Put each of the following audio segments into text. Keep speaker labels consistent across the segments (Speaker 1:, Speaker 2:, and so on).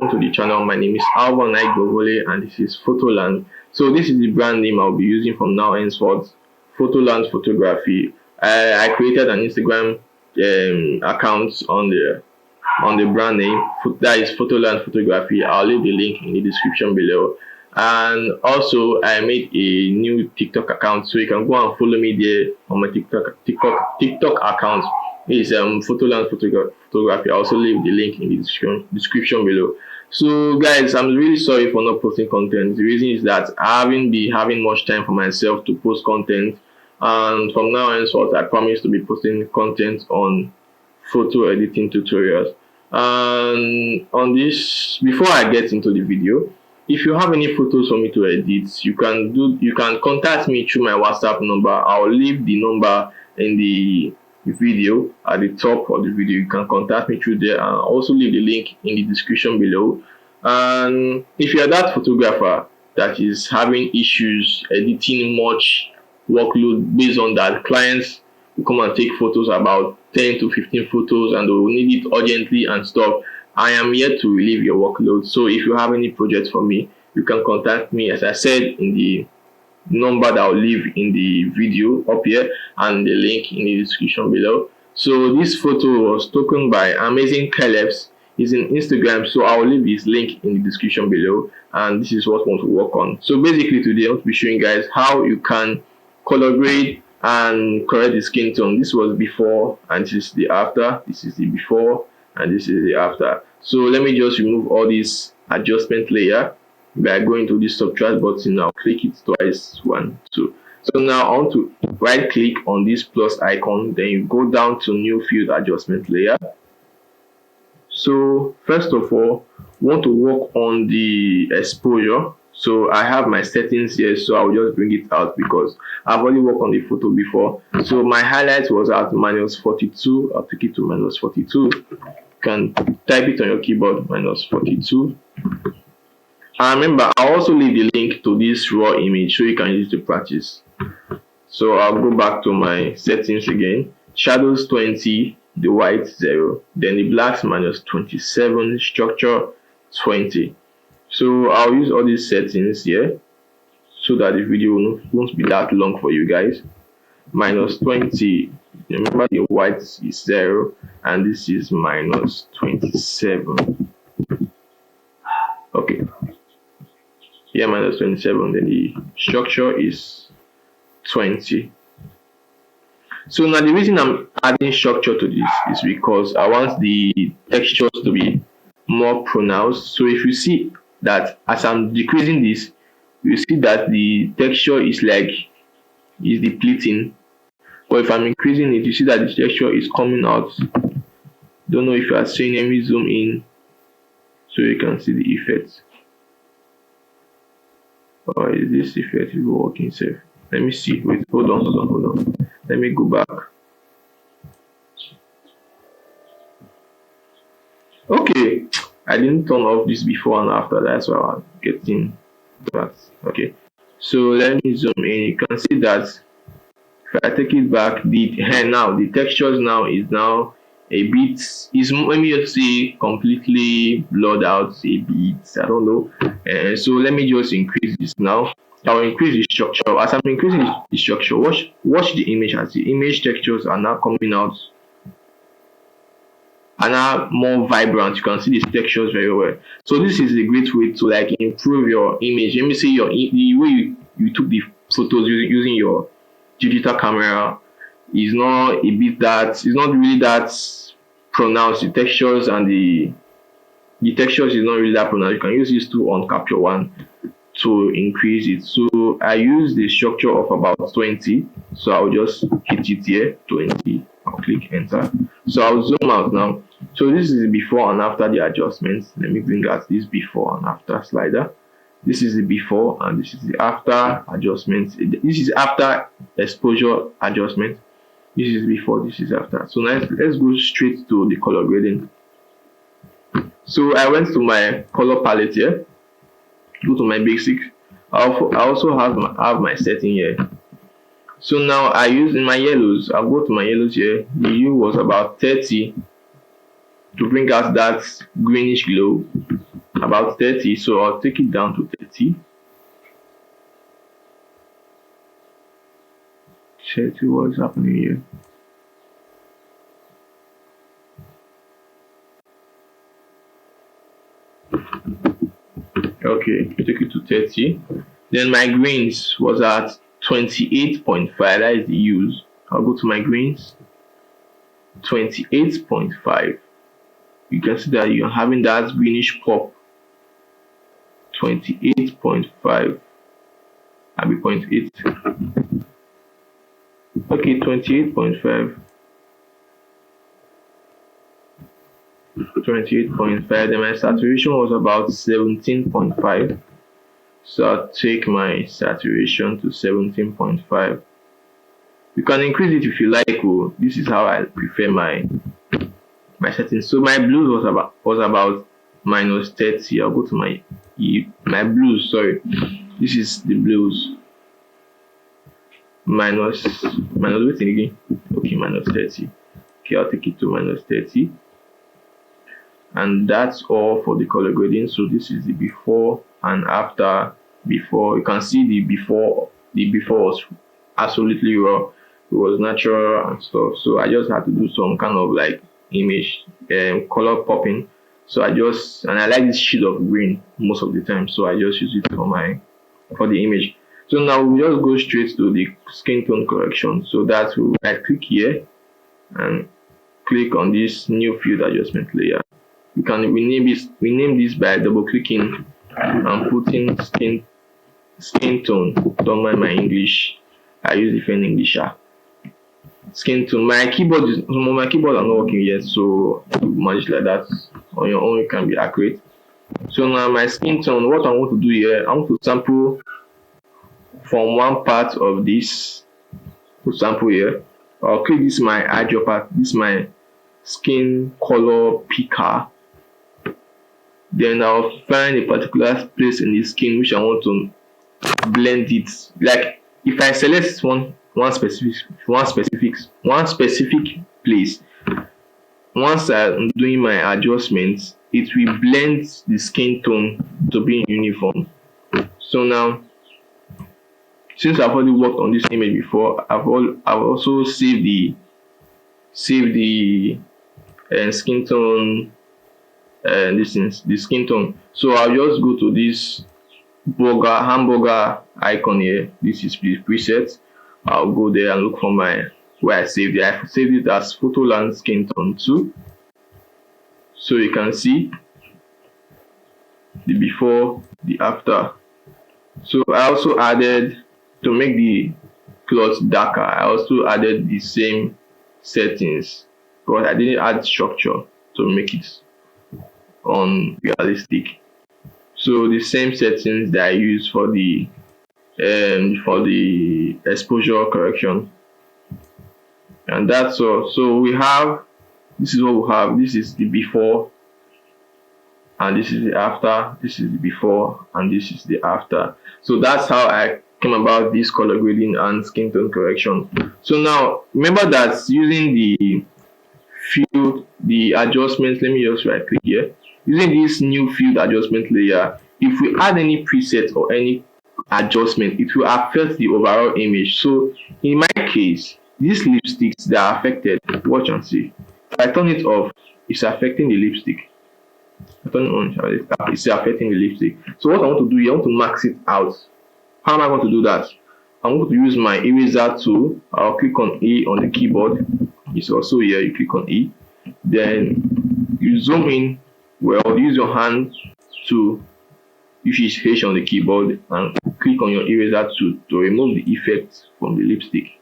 Speaker 1: welcome to the channel. My name is Alban Govole and this is Photoland. So this is the brand name I'll be using from now henceforth, Photoland Photography. I created an Instagram account on the brand name, that is Photoland Photography. I'll leave the link in the description below. And also I made a new TikTok account, so you can go and follow me there on my TikTok account. It's Photoland Photography. I also leave the link in the description below. So guys, I'm really sorry for not posting content. The reason is that I haven't been having much time for myself to post content, and from now henceforth I promise to be posting content on photo editing tutorials. And on this, before I get into the video, if you have any photos for me to edit, you can contact me through my WhatsApp number. I'll leave the number in the video at the top of the video. You can contact me through there, and I'll also leave the link in the description below. And if you are that photographer that is having issues editing much workload, based on that clients will come and take photos, about 10 to 15 photos, and they will need it urgently and stuff, I am here to relieve your workload. So if you have any projects for me, you can contact me, as I said, in the number that I'll leave in the video up here and the link in the description below. So this photo was taken by Amazingklef. Is in Instagram, so I'll leave his link in the description below, and this is what I want to work on. So basically today I want to be showing you guys how you can color grade and correct the skin tone. This was before and this is the after. This is the before and this is the after. So let me just remove all this adjustment layer by going to the subtract button. Now click it twice, 1, 2. So now I want to right click on this plus icon, then you go down to new field adjustment layer. So first of all, want to work on the exposure. So I have my settings here, so I'll just bring it out because I've already worked on the photo before. So my highlight was at -42. I'll take it to -42. You can type it on your keyboard, -42. And remember, I'll also leave the link to this raw image so you can use it to practice. So I'll go back to my settings again. Shadows 20, the white 0, then the blacks -27, structure 20. So I'll use all these settings here so that the video won't be that long for you guys. -20, remember the white is 0 and this is -27. Okay, here -27, then the structure is 20. So now the reason I'm adding structure to this is because I want the textures to be more pronounced. So if you see that as I'm decreasing this, you see that the texture is depleting. But if I'm increasing it, you see that the texture is coming out. Don't know if you are seeing. Let me zoom in so you can see the effect. Or is this effect working safe? Let me see. Wait, hold on. Let me go back. Okay, I didn't turn off this before and after. That's why I'm getting that. Okay, so let me zoom in. You can see that if I take it back, the textures now is a bit, let me just say, completely blurred out a bit. I don't know. So let me just increase this now. I'll increase the structure. As I'm increasing the structure, watch the image. As the image textures are now coming out, are now more vibrant. You can see these textures very well. So this is a great way to improve your image. Let me see the way you took the photos using your digital camera is not really that pronounced. The textures and the textures is not really that pronounced. You can use this tool on Capture One to increase it. So I use the structure of about 20. So I'll just hit it here, 20. I'll click enter. So I'll zoom out now. So this is the before and after the adjustments. Let me bring out this before and after slider. This is the before and this is the after adjustment. This is after exposure adjustment. This is before, this is after. So now let's go straight to the color grading. So I went to my color palette here. Go to my basic. I also have my setting here. So now I use in my yellows. I'll go to my yellows here. The hue was about 30 to bring out that greenish glow. about 30, so I'll take it down to 30. 30, what's happening here? Okay, take it to 30. Then my grains was at 28.5. That is the use. I'll go to my grains. 28.5. You can see that you're having that greenish pop. 28.5. I'll be 0.8. Okay, 28.5. 28.5. Then my saturation was about 17.5. So I'll take my saturation to 17.5. You can increase it if you like. Oh, this is how I prefer my settings. So my blues was about minus 30. I'll go to my blues. Sorry, this is the blues. Minus wait again. Okay, minus 30. Okay, I'll take it to minus 30. And that's all for the color grading. So this is the before and after. Before, you can see the before was absolutely raw. It was natural and stuff. So I just had to do some kind of like image color popping. So I like this shade of green most of the time. So I just use it for the image. So now we'll just go straight to the skin tone correction. So that's where I click here and click on this new field adjustment layer. We can rename this by double clicking and putting skin tone. Don't mind my English. I use different English. Skin tone. My keyboard are not working yet, so manage like that. On your own, you can be accurate. So now my skin tone. What I want to do here, I want to sample from one part of this. To sample here. I'll click this my eyedropper. This is my skin color picker. Then I'll find a particular place in the skin which I want to blend it. Like if I select one specific place, once I'm doing my adjustments, it will blend the skin tone to be in uniform. So now, since I've already worked on this image before, I've also saved the skin tone. This is the skin tone. So I'll just go to this hamburger icon here. This is the preset. I'll go there and look for where I saved it. I saved it as Photoland skin tone 2. So you can see the before, the after. So I also added, to make the cloth darker, I also added the same settings, but I didn't add structure to make it unrealistic. So the same settings that I use for the exposure correction, and that's all. So this is what we have. This is the before and this is the after. This is the before and this is the after. So that's how I came about this color grading and skin tone correction. So now remember that using the field, the adjustments, let me just right click here. Using this new field adjustment layer, if we add any preset or any adjustment, it will affect the overall image. So in my case, these lipsticks that are affected, watch and see. If I turn it off, it's affecting the lipstick. I turn it on, it's affecting the lipstick. So what I want to do here, I want to max it out. How am I going to do that? I'm going to use my eraser tool. I'll click on E on the keyboard. It's also here. You click on E. Then you zoom in. Well, use your hand to, which is H on the keyboard, and click on your eraser tool to remove the effect from the lipstick.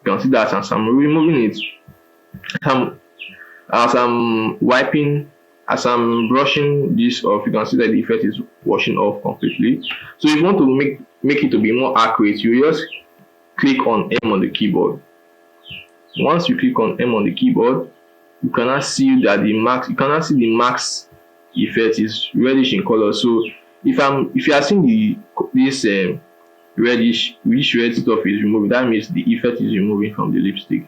Speaker 1: You can see that as I'm removing it, as I'm wiping, as I'm brushing this off, you can see that the effect is washing off completely. So if you want to make it to be more accurate, you just click on M on the keyboard. Once you click on M on the keyboard, you cannot see that the max effect is reddish in color. So if you are seeing this reddish red stuff is removed, that means the effect is removing from the lipstick.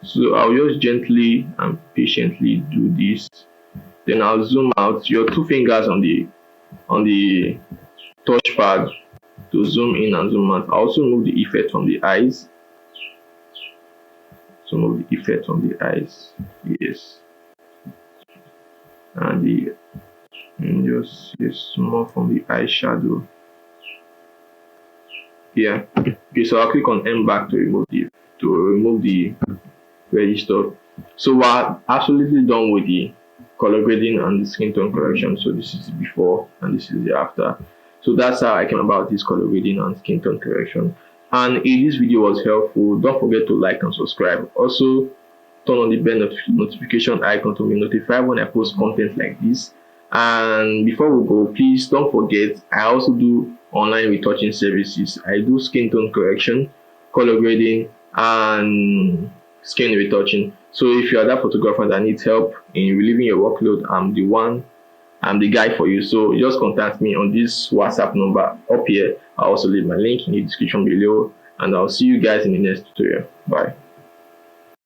Speaker 1: So I'll just gently and patiently do this. Then I'll zoom out. Your two fingers on the touchpad to zoom in and zoom out. I also move the effect from the eyes. So move the effect from the eyes. Yes. And the just more from the eyeshadow. Yeah. Okay, so I'll click on M back to remove the register. So we're absolutely done with the color grading and the skin tone correction. So this is the before and this is the after. So that's how I came about this color grading and skin tone correction. And if this video was helpful, don't forget to like and subscribe. Also, turn on the bell notification icon to be notified when I post content like this. And before we go, please don't forget, I also do online retouching services. I do skin tone correction, color grading, and skin retouching. So if you are that photographer that needs help in relieving your workload, I'm the guy for you. So just contact me on this WhatsApp number up here. I'll also leave my link in the description below, and I'll see you guys in the next tutorial. Bye.